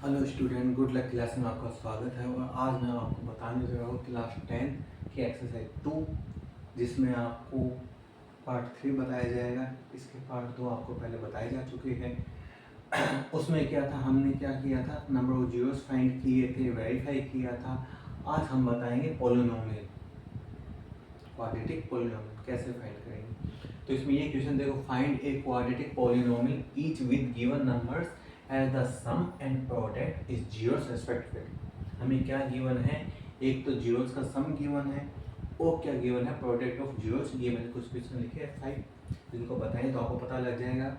Hello student, good luck class में आपका स्वागत है। और आज मैं आपको बताने जा रहा हूँ क्लास 10 की एक्सरसाइज 2, जिसमें आपको पार्ट 3 बताया जाएगा। इसके पार्ट 2 आपको पहले बताए जा चुके हैं। उसमें क्या था, हमने क्या किया था, नंबर ऑफ जीरोस फाइंड किए थे, वेरीफाई किया था। आज हम बताएंगे पोलिनोमियल, क्वाड्रेटिक पोलिनोमियल कैसे फाइंड करेंगे। तो इसमें ये क्वेश्चन देखो, find a quadratic polynomial each with given numbers as the sum and product is zeros respectively. हमें क्या गिवन है, एक तो जीरोस का सम गिवन है और क्या गिवन है, प्रोडक्ट ऑफ जीरोस। ये मैंने कुछ क्वेश्चन लिखे हैं 5, जिनको बताएं तो आपको पता लग जाएगा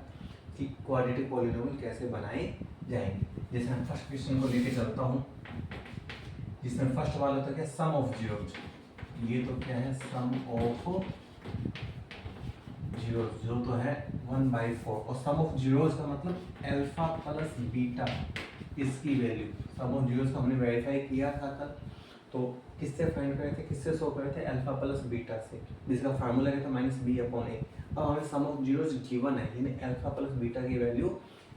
कि क्वाड्रेटिक पोलिनोमियल कैसे बनाए जाएंगे। जैसे मैं फर्स्ट क्वेश्चन को लेके चलता हूँ, जिसमें फर्स्ट वाला तो क्या, सम ऑफ जीरोस। ये तो क्या है, सम ऑफ जीरोस, जो तो है 1/4। और सम ऑफ जीरोस का मतलब अल्फा प्लस बीटा, इसकी वैल्यू। सम ऑफ जीरोस को हमने वेरीफाई किया था कल, तो किससे फाइंड करे थे, किससे शो करे थे, अल्फा प्लस बीटा से, जिसका फार्मूला है तो -b/a। अब हमें सम ऑफ जीरोस गिवन है, यानी अल्फा प्लस बीटा की वैल्यू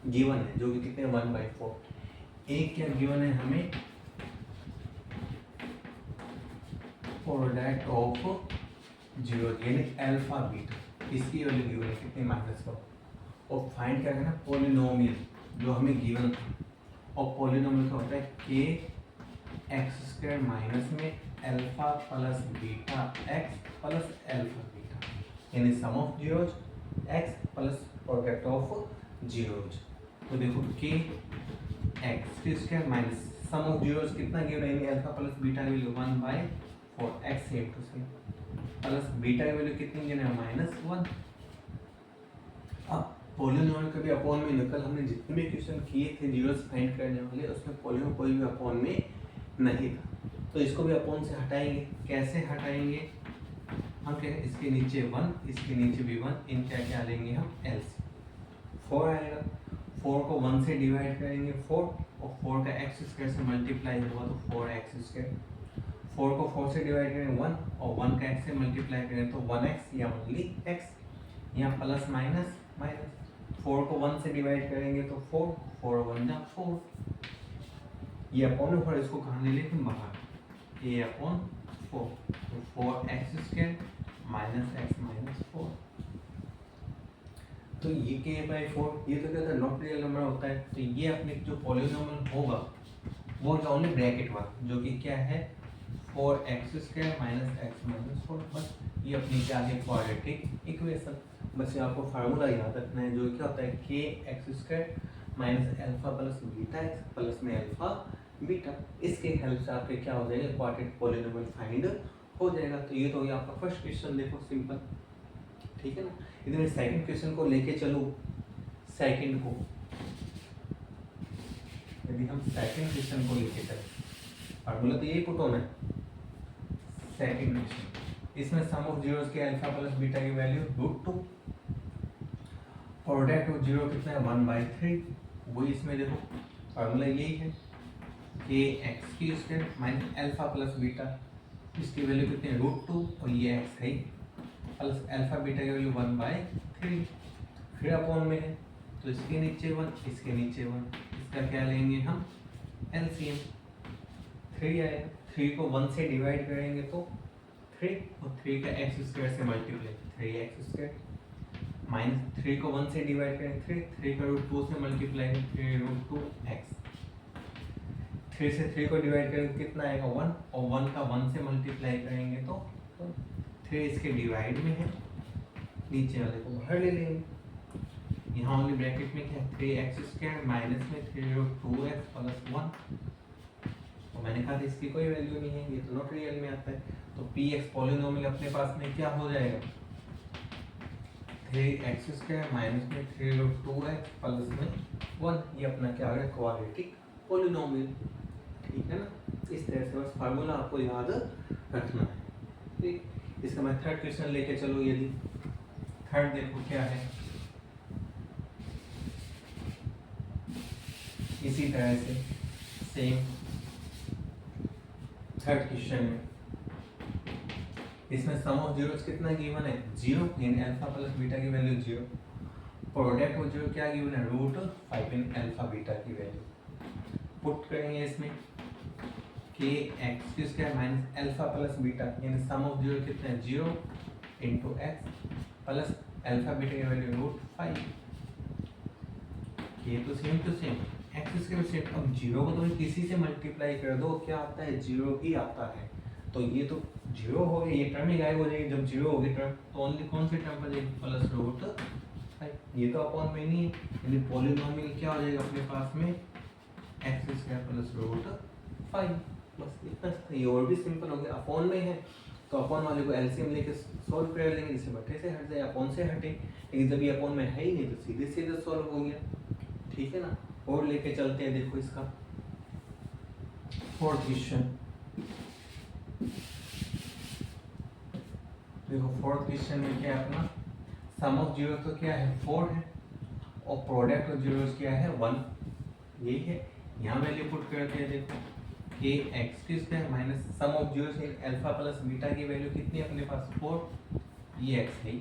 गिवन है, जो कि कितने 1/4। एक क्या गिवन है हमें, प्रोडक्ट ऑफ जीरो यानी अल्फा बीटा, इसकी वैल्यू गिवन है कितनी, -1। और फाइंड क्या करना, पोलिनोमियल जो हमें गिवन था। और पोलिनोमियल का होता है के एक्स स्क्वायर माइनस में alpha plus beta x plus alpha beta, यानी sum of zeros x plus product of zeros. तो देखो के x square minus sum of zeros कितना गिवन है, यानी अल्फा प्लस बीटा की value 1/4 x same to same, plus beta की value कितनी गिवन है, -1। अब पोलिनोमियल कभी अपॉन में निकल, हमने जितने भी क्वेश्चन किए थे जीरोस फाइंड करने वाले, उसमें पोलिनोमियल कोई भी अपॉन में नहीं था। तो इसको भी अपॉन से हटाएंगे। कैसे हटाएंगे, हम कह रहे इसके नीचे 1, इसके नीचे भी 1, इन क्या क्या लेंगे हम, एलसीएम 4 आएगा। 4 को 1 से डिवाइड करेंगे 4, और 4 का एक्स स्क्वायर से मल्टीप्लाई होगा तो 4x²। 4 को 4 से डिवाइड करें 1, और 1 का x से मल्टीप्लाई करें तो 1x या ओनली x। यहाँ प्लस माइनस माइनस, 4 को 1 से डिवाइड करेंगे तो 4, 4 1 जा 4। ये अपॉन ऊपर, इसको कहाँ ले लेते हैं, बाहर, a अपॉन 4, तो 4x² माइनस x माइनस 4। तो ये k/4, ये तो क्या था, नॉट रियल नंबर होता है। तो ये अपने जो पॉलिनोमियल होगा वो क्या, ओनली ब्रैकेट वाला, जो कि क्या है 4x² माइनस x माइनस 4। बस ये अपनी क्या है, क्वाड्रेटिक इक्वेशन। बस ये आपको फार्मूला याद रखना है, जो क्या होता है के x² minus alpha plus beta x plus में अल्फा बीटा। इसके हेल्प से आपके क्या हो जाएगा, क्वाड्रेटिक पॉलिनोमियल फाइंड हो जाएगा। तो ये तो हो गया आपका फर्स्ट क्वेश्चन, देखो सिंपल, ठीक है ना। इधर सेकंड क्वेश्चन को लेके चलो। सेकंड को यदि हम सेकंड क्वेश्चन को लेके चले, फार्मूला तो यही पुट होना है। सेकंड क्वेश्चन, इसमें सम ऑफ जीरोस के अल्फा प्लस बीटा की वैल्यू √2, प्रोडक्ट ऑफ जीरो कितना है 1/3। वही इसमें देखो फार्मूला यही है, के x² minus alpha plus beta, इसकी वैल्यू कितनी है √2, और ये x है, प्लस अल्फा बीटा की वैल्यू 1/3। फिर अपॉन में है तो इसके नीचे 1, इसके नीचे 1, इसका क्या लेंगे हम, एलसीएम 3 आएगा। 3 को 1 से डिवाइड करेंगे तो 3, और 3 का x² से मल्टीप्लाई 3x² माइनस 3 को 1 से डिवाइड करें 3 का √2 से मल्टीप्लाई 3√2x। 3 से 3 को डिवाइड करेंगे कितना आएगा 1, और 1 का 1 से मल्टीप्लाई करेंगे तो 3 इसके डिवाइड में है, नीचे वाले को बाहर ले लेंगे। यहाँ वाली ब्रैकेट में क्या है, 3x² माइनस में 3√2x प्लस 1। तो मैंने कहा था इसकी कोई वैल्यू नहीं है, ये तो नॉट रियल में आता है। तो px पॉलिनोमियल अपने पास में क्या हो जाएगा, 3x² माइनस में 3√2x प्लस में 1। ये अपना क्या आ गया, क्वाड्रेटिक पॉलिनोमियल, ठीक है ना। इस तरह से बस फार्मूला आपको याद रखना है, ठीक। इसका मैं थर्ड क्वेश्चन लेके चलो। यदि थर्ड देखो क्या है, इसी तरह से सेम थर्ड क्वेश्चन में, इसमें सम ऑफ जीरोस कितना गिवन है, 0, यानी अल्फा प्लस बीटा की वैल्यू 0। प्रोडक्ट ऑफ जीरो क्या गिवन है, √5 इन अल्फा बीटा की वैल्यू। पुट करेंगे इसमें के x q square minus alpha plus beta, यानी सम ऑफ जीरो कितना है 0 into x plus alpha beta की वैल्यू रूट 5। ये तो same to same x square same. अब जीरो को तुम्हें किसी से मल्टीप्लाई कर दो, क्या आता है 0 ही आता है। तो ये तो 0 हो गया, ये टर्म ही गायब हो जाएगी। जब 0 होगी टर्म तो ओनली कौन सी टर्म बचेगी प्लस रूट 5। ये तो अपॉन में नहीं है, यानी पॉलिनोमियल क्या हो जाएगा अपने पास में एक्स स्क्वायर प्लस रूट 5। बस इतना था, ये और भी सिंपल हो गया। अपॉन में है तो अपॉन वाले को एलसीएम लेके सॉल्व कर लेंगे, जिससे बटे से हट जाए अपॉन से हटे। लेकिन जब ये अपॉन में है ही नहीं तो सीधे सीधे सॉल्व हो गया, ठीक है ना। और लेके चलते हैं, देखो इसका फोर्थ क्वेश्चन। देखो फोर्थ क्वेश्चन में क्या है अपना सम ऑफ जीरो तो क्या है 4 है और प्रोडक्ट ऑफ जीरोस क्या है 1, यही है। यहाँ वैल्यू पुट करते हैं, देखो के x q square minus sum of zero से अल्फा प्लस बीटा की वैल्यू कितनी है अपने पास 4, ये एक्स है,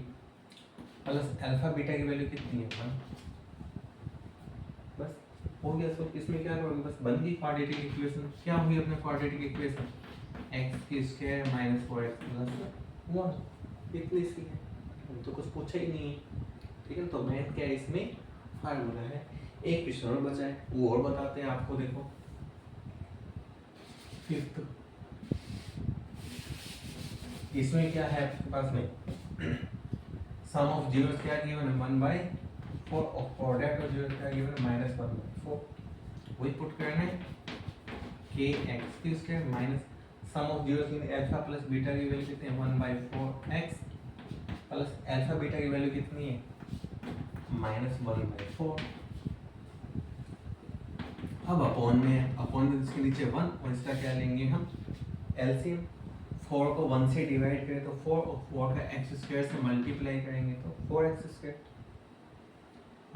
प्लस अल्फा बीटा की वैल्यू कितनी है 1। बस हो गया सब। इसमें क्या करोगे, बस बन गई क्वाड्रेटिक इक्वेशन। क्या हुई अपने quadratic equation x q square minus 4x plus 1, इतनी सी है, हम तो कुछ पूछा ही नहीं है, ठीक है। तो मैथ क्या है इसमें फार्मूला है। एक क्वेश्चन और बचा है, वो और बताते हैं आपको। देखो फिफ्थ, इसमें क्या है आपके पास में सम ऑफ जीरो क्या गिवन है 1/4 और प्रोडक्ट ऑफ जीरो क्या गिवन है -1/4। वही पुट करना है के x q square minus sum of zero in alpha plus beta की वैल्यू कितनी है 1/4x प्लस अल्फा बीटा की वैल्यू कितनी है -1/4। अब अपॉन में इसके नीचे 1 और इसका क्या लेंगे हम एलसीएम। 4 को 1 से डिवाइड करें तो 4 और 4 का एक्स स्क्वायर से मल्टीप्लाई करेंगे तो 4x स्क्वायर,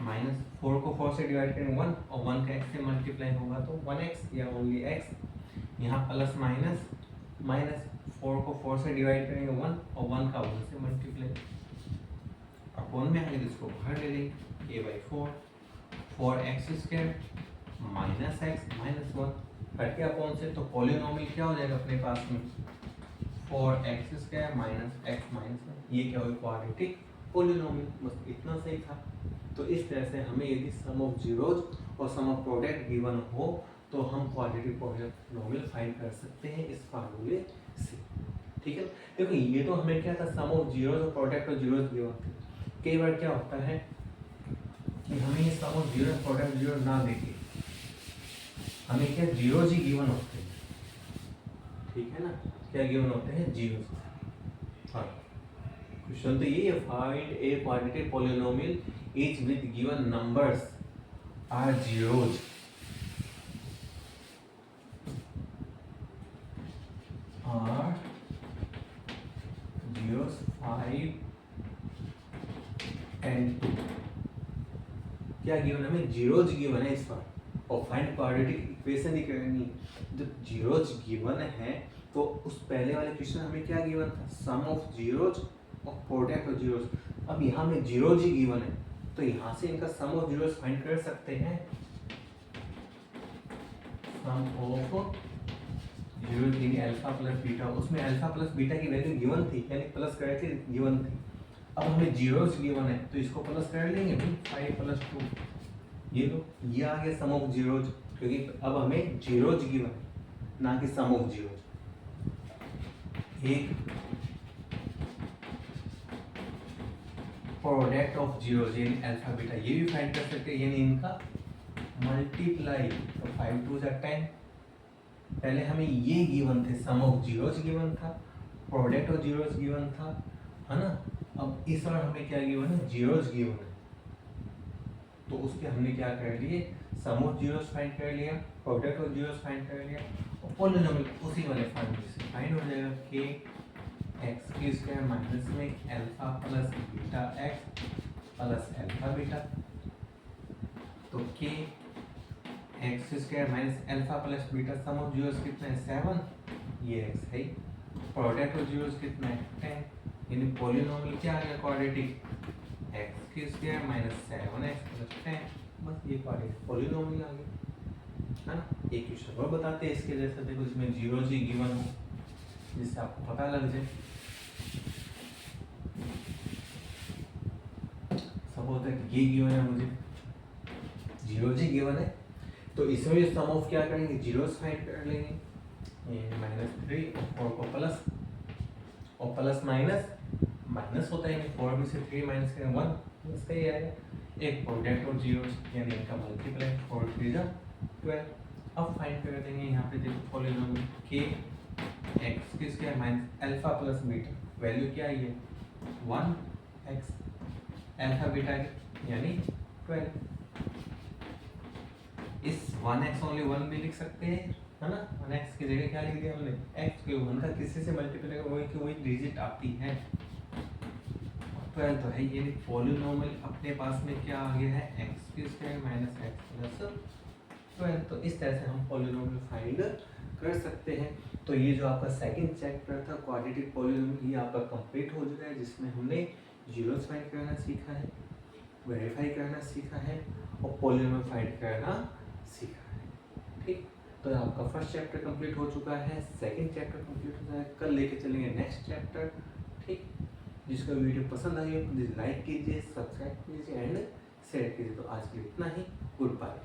माइनस 4 को 4 से डिवाइड करेंगे 1 और 1 का x से मल्टीप्लाई होगा तो 1x या ओनली x। यहाँ प्लस माइनस माइनस 4 को 4 से डिवाइड करेंगे 1 और 1 का 1 से मल्टीप्लाई, अपॉन में आगे इसको बाहर ले लेंगे a/4 4x square minus x minus 1 हट के अपॉन से, तो पॉलिनोमियल क्या हो जाएगा अपने पास में 4x square minus x minus 1। ये क्या हो क्वाड्रेटिक पॉलिनोमियल, बस इतना सही था। तो इस तरह से हमें यदि सम ऑफ जीरोज और सम ऑफ प्रोडक्ट गिवन हो तो हम क्वाड्रेटिक पॉलिनोमियल फाइंड कर सकते हैं इस फार्मूले से, ठीक है। देखो ये तो हमें क्या था सम ऑफ जीरोज और प्रोडक्ट ऑफ जीरोज गिवन थे। कई बार क्या होता है कि हमें ये सम ऑफ जीरो प्रोडक्ट जीरो ना देके हमें क्या जीरोज ही गिवन होते हैं, ठीक है ना। क्या गिवन होते हैं जीरोज। हाँ क्वेश्चन तो ये है find a quadratic polynomial each with given numbers are zeros are zeros 5 and 2। क्या गिवन हमें जीरोज गिवन है इस बार और फाइंड क्वाड्रेटिक इक्वेशन ही करनी है। जब जीरोज गिवन है तो उस पहले वाले क्वेश्चन हमें क्या गिवन था सम ऑफ जीरोज और प्रोडक्ट ऑफ जीरोज। अब यहाँ में जीरोज ही गिवन है तो यहाँ से इनका सम ऑफ जीरोज फाइंड कर सकते हैं। Sum of zeros in alpha plus beta, उसमें अल्फा प्लस बीटा की वैल्यू गिवन थी यानी प्लस करके गिवन थी। अब हमें जीरोज गिवन है तो इसको प्लस कर लेंगे भाई 5 + 2, ये लो ये आ गया सम ऑफ जीरोज, क्योंकि अब हमें जीरोज गिवन है ना कि सम ऑफ जीरोज। एक प्रोडक्ट ऑफ जीरोज यानी अल्फा बीटा ये भी फाइंड कर सकते हैं, यानी इनका मल्टीप्लाई, तो 5 × 2 = 10। पहले हमें ये गिवन थे सम ऑफ जीरोज गिवन था, प्रोडक्ट ऑफ जीरोज गिवन था, है ना। अब इस बार हमें क्या गिवन है जीरोज गिवन है, तो उसके हमने क्या कर लिए सम ऑफ जीरोज फाइंड कर लिया, प्रोडक्ट ऑफ जीरोज फाइंड कर लिया और पॉलिनोमियल उसी वाले फार्मूले से फाइंड हो जाएगा कि एक्स क्यू स्क्वायर माइनस में alpha plus beta x plus alpha beta, तो के x square minus alpha plus beta some of zeros कितना है 7, ये एक्स है, प्रोडक्ट ऑफ जीरोस कितना है 10, यानी पॉलिनोमियल क्या आ गया quadratic x q square minus 7x plus 10, बस ये क्वाड्रेटिक पॉलिनोमियल आ गया। है ना। एक क्वेश्चन और बताते हैं इसके जैसे, देखो इसमें जीरो जी गिवन हो जिससे आपको पता लग जाए। सपोज दैट ये गिवन है मुझे, जीरो जी गिवन है, तो इसमें भी सम ऑफ क्या करेंगे, जीरो फाइंड कर लेंगे। ये -3 और को प्लस, और प्लस माइनस माइनस होता है, 4 में से 3 माइनस करें 1, बस यही आएगा। एक प्रोडक्ट और जीरो यानी इनका मल्टीप्लाई, 4 3 जा 12। अब फाइंड कर देंगे यहाँ पे, देखो पॉलीनोमियल के एक्स किसके है, minus alpha plus beta, value क्या आई है 1x, अल्फा बीटा यानी 12। इस 1x ओनली 1 भी लिख सकते हैं, है ना। 1x की जगह क्या लिख दिया हमने, x के 1 का किसी से मल्टीप्लाई करें वही की वही डिजिट आती है। 12 तो है, ये पॉलीनोमियल अपने पास में क्या आ गया है, x² माइनस एक्स प्लस 12। तो इस तरह से हम पॉलीनोमियल फाइंड कर सकते हैं। तो ये जो आपका सेकंड चैप्टर था क्वाड्रेटिक पॉलीनोमियल, ये आपका कंप्लीट हो चुका है, जिसमें हमने जीरोस फाइंड करना सीखा है, वेरीफाई करना सीखा है और पॉलीनोमियल फाइंड करना सीखा है। ठीक, तो आपका फर्स्ट चैप्टर कंप्लीट हो चुका है, सेकंड चैप्टर कंप्लीट हो जाएगा, कल लेके चलेंगे नेक्स्ट चैप्टर। ठीक, जिसका वीडियो पसंद आई हो प्लीज़ लाइक कीजिए, सब्सक्राइब कीजिए एंड शेयर कीजिए। तो आज के लिए इतना ही, गुड बाय।